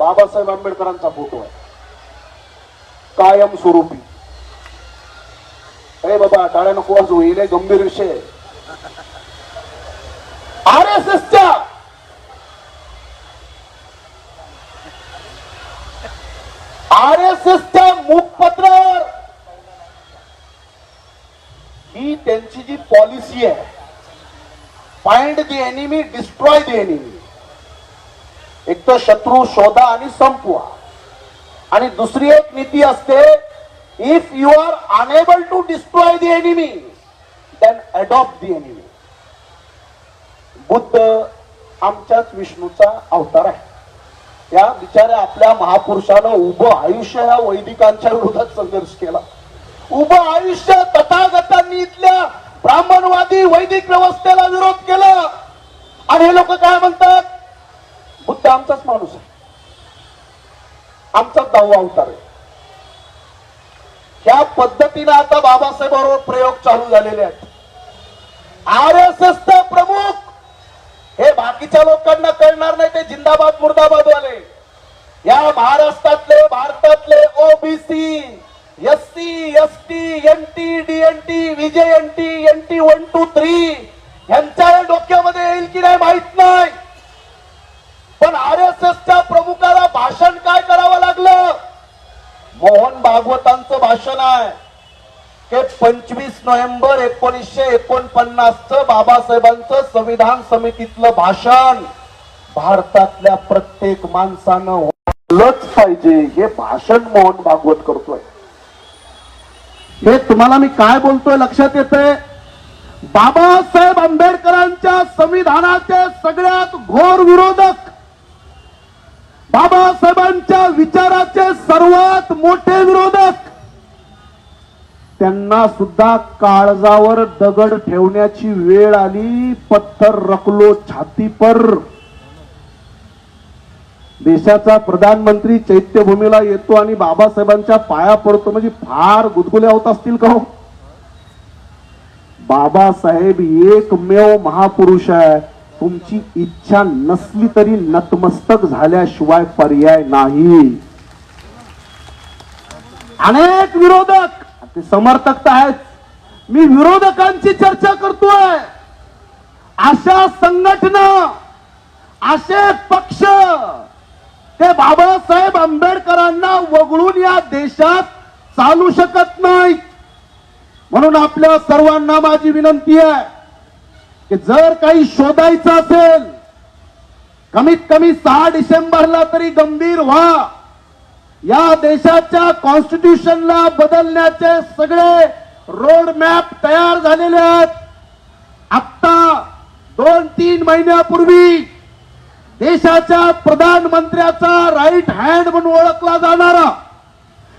बाबासाहेब आंबेडकरांचा फोटो आहे कायमस्वरूपी. अरे बाबा टाळ्या नको वाजवू, हे गंभीर विषय. RSSच्या मुखपत्रावर ही त्यांची जी पॉलिसी आहे, find the enemy, destroy the enemy. एक तर शत्रू शोधा आणि संपवा, आणि दुसरी एक नीती असते, if you are enable to destroy the enemy then adopt the enemy. Buddha आमच्याच विष्णूचा अवतार आहे. त्या बिचाऱ्या आपल्या महापुरुषानं उभं आयुष्य या वैदिकांच्या विरोधात संघर्ष केला. उभं आयुष्य तथागतांनी इथल्या ब्राह्मणवादी वैदिक व्यवस्थेला विरोध केला. आणि हे लोक काय म्हणतात, बुद्ध आमचाच माणूस आहे, आमचाच 10वा अवतार आहे. या पद्धतीने आता बाबासाहेब बरोबर प्रयोग चालू झालेले आहेत. RSSचे प्रमुख हे बाकीच्या लोकांना कळणार नाही, ते जिंदाबाद मुर्दाबाद वाले. या भारतातले OBC, SC, ST, NT, DNT, VJNT, NT 1 2 3 यांच्या डोक्यामध्ये येईल की नाही माहित नाही. पण RSSच्या प्रमुखाला भाषण काय करावं लागलं? मोहन भागवतांचं भाषण आहे की 25 नोव्हेंबर 1949 बाबासाहेबांचं संविधान समितीतलं भाषण भारतातल्या प्रत्येक माणसानं वाचलंच पाहिजे. हे भाषण मोहन भागवत करतोय. हे तुम्हाला मी काय बोलतोय लक्षात येतंय? बाबासाहेब आंबेडकरांच्या संविधानाचे सगळ्यात घोर विरोधक, बाबासाहेबांच्या विचाराचे सर्वात मोठे विरोधक, त्यांना सुद्धा काळजावर दगड ठेवण्याची वेळ आली. पत्थर रखलो छाती पर. देशाचा प्रधानमंत्री चैत्यभूमीला येतो आणि बाबासाहेबांच्या पाया पडतो म्हणजे फार गुदगुल्या होत असतील का हो? बाबासाहेब एकमेव महापुरुष आहे. तुमची इच्छा नसली तरी नतमस्तक झाल्याशिवाय पर्याय नाही. अनेक विरोधक, ते समर्थक तर आहेत, मी विरोधकांची चर्चा करतोय. अशा संघटना, असे पक्ष ते बाबासाहेब आंबेडकरांना वगळून या देशात चालू शकत नाहीत. म्हणून आपल्या सर्वांना माझी विनंती आहे की जर काही शोधायचं असेल, कमीत कमी 6 डिसेंबरला तरी गंभीर व्हा. या देशाच्या कॉन्स्टिट्यूशनला बदलण्याचे सगळे रोड मॅप तयार झालेले आहेत. आता 2-3 महिन्यापूर्वी देशाच्या प्रधानमंत्र्याचा राईट हँड म्हणून ओळखला जाणारा,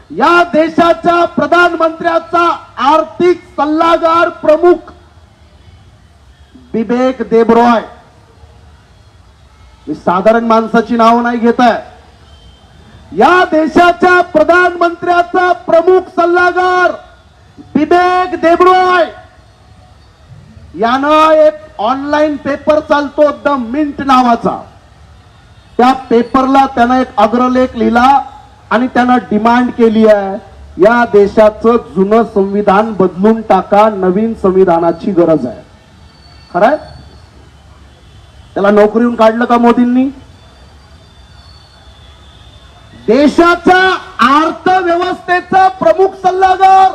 या देशाच्या प्रधानमंत्र्याचा आर्थिक सल्लागार प्रमुख बिबेक देबरॉय, मी साधारण माणसाची नाव नाही घेत आहे, या देशाच्या प्रधानमंत्र्याचा प्रमुख सल्लागार बिबेक देबरॉय यानं एक ऑनलाईन पेपर चालतो द मिंट नावाचा. त्या पेपरला त्यानं एक अग्रलेख लिहिला आणि त्यानं डिमांड केली आहे, या देशाचं जुनं संविधान बदलून टाका, नवीन संविधानाची गरज आहे. खरंय? त्याला नोकरीहून काढलं का मोदींनी? देशाच्या अर्थव्यवस्थेचा प्रमुख सल्लागार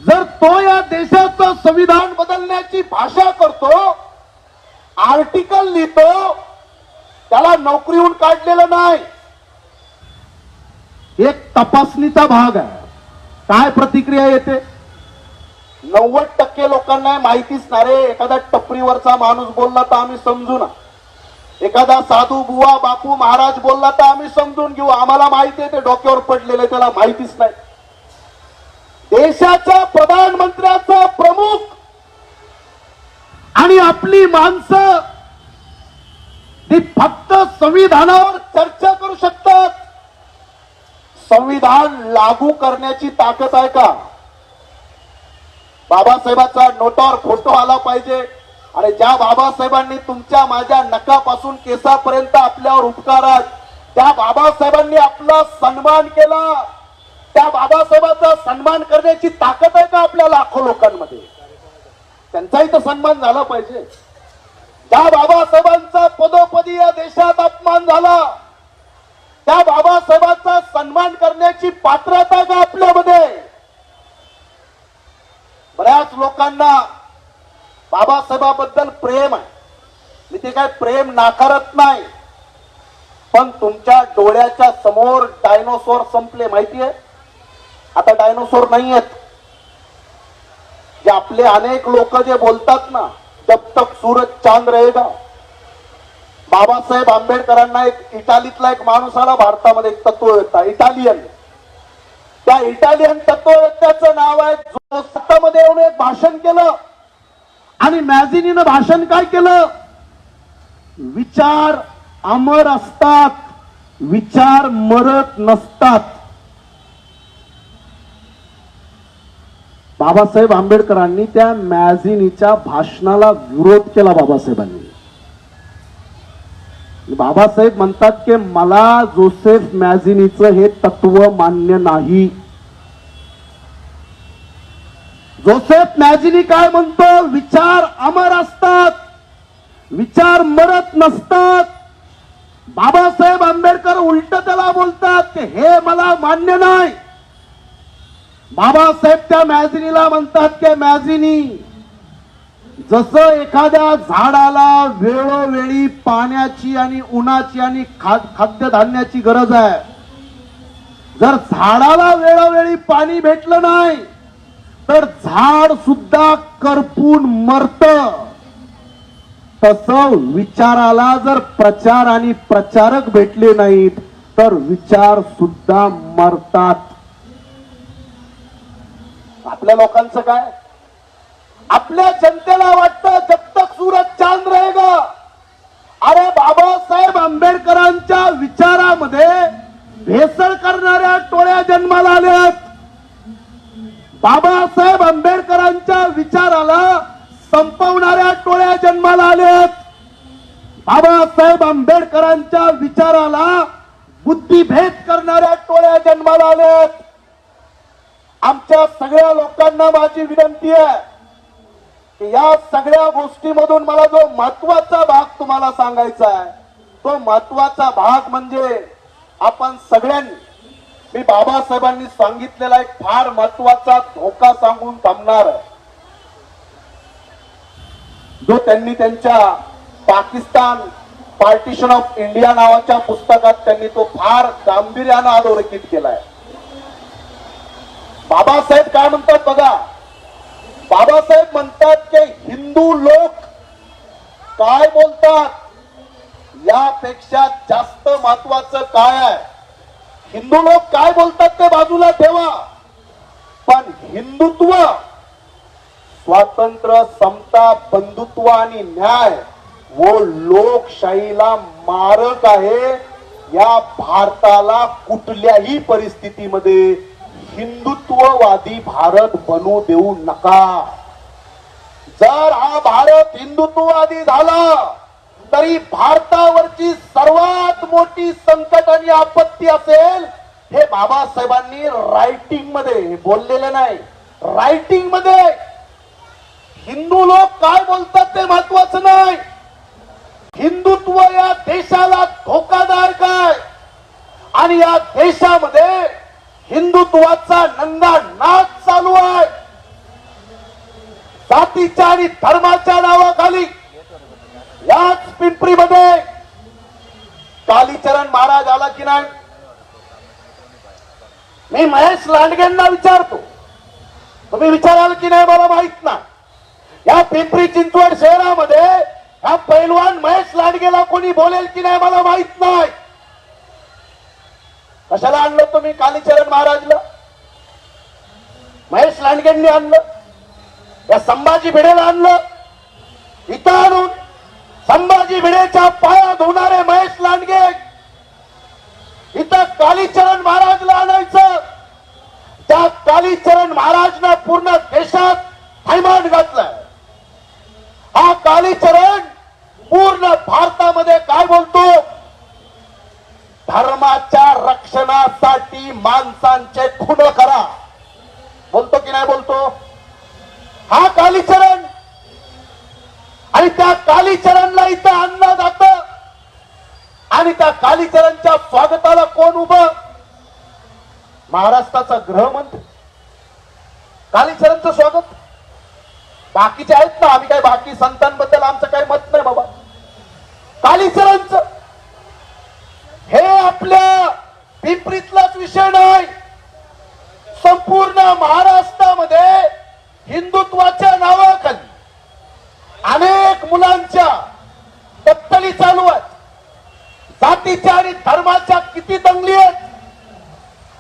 जर तो या देशाचं संविधान बदलण्याची भाषा करतो, आर्टिकल लिहितो, त्याला नोकरीहून काढलेलं नाही. एक तपासणीचा भाग आहे. काय प्रतिक्रिया येते? 90% लोकांना माहितीच ना रे. एखादा टपरीवरचा माणूस बोलला तर आम्ही समजू ना, एखादा साधू बुवा बापू महाराज बोलला तर आम्ही समजून घेऊ. आम्हाला माहिती आहे ते डोक्यावर पडलेले, त्याला माहितीच नाही. देशाच्या प्रधानमंत्र्याचा प्रमुख आणि आपली माणसं ती फक्त संविधानावर चर्चा करू शकतात. संविधान लागू करण्याची ताकद आहे का? बाबासाहेबांचा नोटावर फोटो आला पाहिजे. आणि ज्या बाबासाहेबांनी तुमच्या माझ्या नखापासून केसापर्यंत आपल्यावर उपकार आहेत, त्या बाबासाहेबांनी आपला सन्मान केला. त्या बाबासाहेबांचा सन्मान करण्याची ताकद आहे का आपल्या लाखो लोकांमध्ये? त्यांचाही तर सन्मान झाला पाहिजे. ज्या बाबासाहेबांचा पदोपदी या देशात अपमान झाला, त्या बाबासाहेबांचा सन्मान करण्याची पात्रता का आपल्यामध्ये? बऱ्याच लोकांना बाबासाहेबांबद्दल प्रेम आहे, मी ते काय प्रेम नाकारत नाही, पण तुमच्या डोळ्याच्या समोर डायनोसॉर संपले माहितीये. आता डायनोसॉर नाही आहेत. जे आपले अनेक लोक जे बोलतात ना, जब तक सूरज चांद रहेगा. बाबासाहेब आंबेडकरांना एक इटालीतला एक माणूस आला भारतामध्ये, एक तत्ववेत्ता इटालियन. त्या इटालियन तत्ववेत्याचं नाव आहे, जो सत्तामध्ये येऊन एक भाषण केलं. आणि मॅझिनीनं भाषण काय केलं? विचार अमर असतात, विचार मरत नसतात. बाबासाहेब आंबेडकरांनी त्या मॅझिनीच्या भाषणाला विरोध केला. बाबासाहेब म्हणतात की मला जोसेफ मॅझिनीचं हे तत्व मान्य नाही. जोसेफ मॅझिनी काय म्हणतो? विचार अमर असतात, विचार मरत नसतात. बाबासाहेब आंबेडकर उलट त्याला बोलतात की हे मला मान्य नाही. बाबासाहेब त्या मॅझिनीला म्हणतात की मॅझिनी, जसं एखाद्या झाडाला वेळोवेळी पाण्याची आणि उन्हाची आणि खाद्यधान्याची गरज आहे, जर झाडाला वेळोवेळी पाणी भेटलं नाही तर झाड सुद्धा करपून मरत. तसं विचाराला जर प्रचार आणि प्रचारक भेटले नाहीत तर विचार सुद्धा मरतात. आपल्या लोकांचं काय? आपल्या जनतेला वाटतं जब तक सूरज चांद रहेगा. अरे बाबासाहेब आंबेडकरांच्या विचारामध्ये भेसळ करणाऱ्या टोळ्या जन्माला आल्यात. बाबासाहेब आंबेडकरांच्या विचाराला संपवणाऱ्या टोळ्या जन्माला आल्यात. बाबासाहेब आंबेडकरांच्या विचाराला बुद्धिभेद करणाऱ्या टोळ्या जन्माला आल्यात. आमच्या सगळ्या लोकांना माझी विनंती आहे की या सगळ्या गोष्टीमधून मला जो महत्वाचा भाग तुम्हाला सांगायचा आहे, तो महत्वाचा भाग म्हणजे आपण सगळ्यांनी, मी बाबासाहेबांनी सांगितलेला एक फार महत्वाचा धोका सांगून थांबणार आहे, जो त्यांनी त्यांच्या पाकिस्तान पार्टिशन ऑफ इंडिया नावाच्या पुस्तकात त्यांनी तो फार गांभीर्यानं अधोरेखित केलाय. बाबासाहेब काय म्हणतात बघा. बाबासाहेब म्हणतात की हिंदू लोक काय बोलतात यापेक्षा जास्त महत्वाचं काय आहे. हिंदू लोक काय बोलतात ते बाजूला ठेवा, पण हिंदुत्व, स्वातंत्र्य, समता, बंधुत्व आणि न्याय वो लोकशाहीला मारक आहे. या भारताला कुठल्याही परिस्थितीमध्ये हिंदुत्ववादी भारत बनू देऊ नका. जर हा भारत हिंदुत्ववादी झाला तरी भारतावरची सर्वात मोठी संकट आणि आपत्ती असेल. हे बाबासाहेबांनी रायटिंग मध्ये बोललेले नाही, रायटिंग मध्ये. हिंदू लोक काय बोलतात ते महत्वाचं नाही, हिंदुत्व या देशाला धोकादायक आहे. आणि या देशामध्ये हिंदुत्वाचा नंगा नाच चालू आहे. जातीच्या आणि धर्माच्या नावाखाली याच पिंपरीमध्ये कालीचरण महाराज आला की नाही? मी महेश लांडगेंना विचारतो, तुम्ही विचाराल की नाही मला माहित नाही. या पिंपरी चिंचवड शहरामध्ये हा पैलवान महेश लांडगेला कोणी बोलेल की नाही मला माहित नाही. कशाला आणलं तुम्ही कालीचरण महाराजला? महेश लांडगेंनी आणलं, या संभाजी भिडेला आणलं. इथं आणून संभाजी भिडेच्या पाया धुणारे महेश लांडगे इथं कालीचरण महाराजला आणायचं. त्या कालीचरण महाराजनं पूर्ण देशात थैमान घातलंय. हा कालीचरण पूर्ण भारतामध्ये काय बोलतो? धर्माच्या रक्षणासाठी माणसांचे खून करा बोलतो की नाही बोलतो? हा कालीचरण. आणि त्या कालीचरणला इथं आणलं जातं आणि त्या कालीचरणच्या स्वागताला कोण उभं? महाराष्ट्राचा गृहमंत्री. कालीचरणचं स्वागत. बाकीचे आहेत ना, आम्ही काही बाकी संतांबद्दल आमचं काही मत नाही बाबा. कालीचरणचं हे आपल्या पिंपरीतलाच विषय नाही, संपूर्ण महाराष्ट्रामध्ये हिंदुत्वाच्या नावाखाली अनेक मुलांच्या दत्तली चालू आहेत. जातीच्या आणि धर्माच्या किती दंगली आहेत.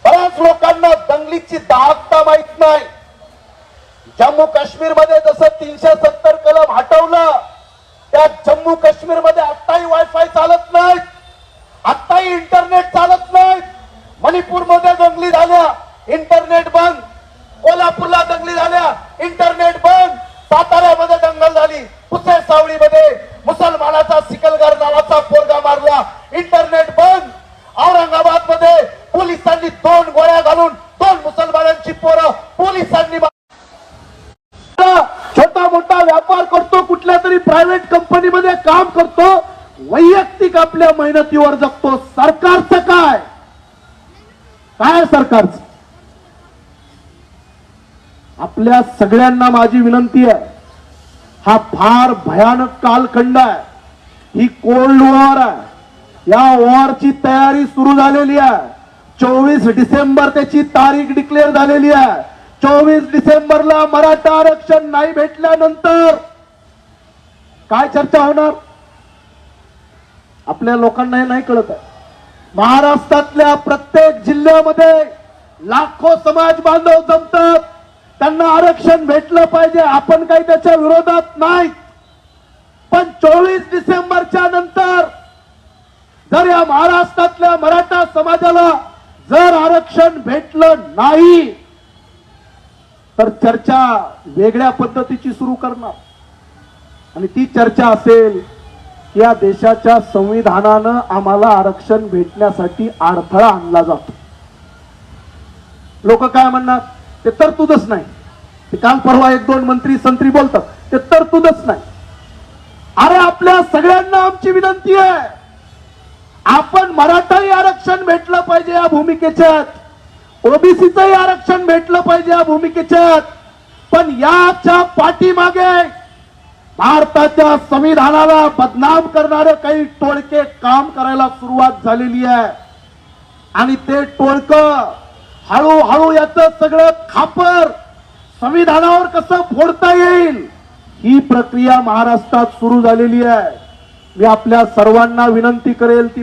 बऱ्याच लोकांना दंगलीची दाहकता माहित नाही. जम्मू काश्मीर मध्ये जसं 370 कलम हटवलं, त्या जम्मू काश्मीर मध्ये आत्ताही वायफाय चालत नाही, आत्ताही इंटरनेट चालत नाही. मणिपूर मध्ये दंगली झाल्या, इंटरनेट बंद. कोल्हापूरला दंगली झाल्या, इंटरनेट बंद. साताऱ्यामध्ये दंगल झाली, पुसे सावळीमध्ये मुसलमानाचा सिकलगार नावाचा पोरगा मारला, इंटरनेट बंद. औरंगाबाद मध्ये पोलिसांनी 2 गोळ्या घालून 2 मुसलमानांची पोरं पोलिसांनी. छोटा मोठा व्यापार करतो, कुठल्या तरी प्रायव्हेट कंपनीमध्ये काम करतो, वैयक्तिक आपल्या मेहनतीवर जगतो. सरकारचं काय? काय सरकारचं? आपल्या सगळ्यांना माझी विनंती आहे, हा फार भयानक कालखंड आहे. ही कोल्ड वॉर आहे. या वॉरची तयारी सुरू झालेली आहे. 24 डिसेंबर त्याची तारीख डिक्लेअर झालेली आहे. 24 डिसेंबरला मराठा आरक्षण नाही भेटल्यानंतर काय चर्चा होणार? आपल्या लोकांना हे नाही कळत आहे. महाराष्ट्रातल्या प्रत्येक जिल्ह्यामध्ये लाखो समाज बांधव जमतात, त्यांना आरक्षण भेटलं पाहिजे. आपण काही त्याच्या विरोधात नाही. पण 24 डिसेंबरच्या नंतर जर या महाराष्ट्रातल्या मराठा समाजाला जर आरक्षण भेटलं नाही तर चर्चा वेगळ्या पद्धतीची सुरू करणार. आणि ती चर्चा असेल की या देशाच्या संविधानानं आम्हाला आरक्षण भेटण्यासाठी अडथळा आणला जातो. लोक काय म्हणणार? ते तरतूदच नाही. ते काल परवा 1-2 मंत्री संत्री बोलतात, ते तरतूदच नाही. अरे आपल्या सगळ्यांना आमची विनंती आहे, आपण मराठाही आरक्षण भेटलं पाहिजे या भूमिकेच्यात, ओबीसीचंही आरक्षण भेटलं पाहिजे या भूमिकेच्यात. पण याच्या पाठीमागे भारताच्या संविधानाला बदनाम करणारे काही टोळके काम करायला सुरुवात झालेली आहे. आणि ते टोळकं हळूहळू याचं सगळं खापर संविधानावर कसं फोडता येईल ही प्रक्रिया महाराष्ट्रात सुरू झालेली आहे. मी आपल्या सर्वांना विनंती करेल ती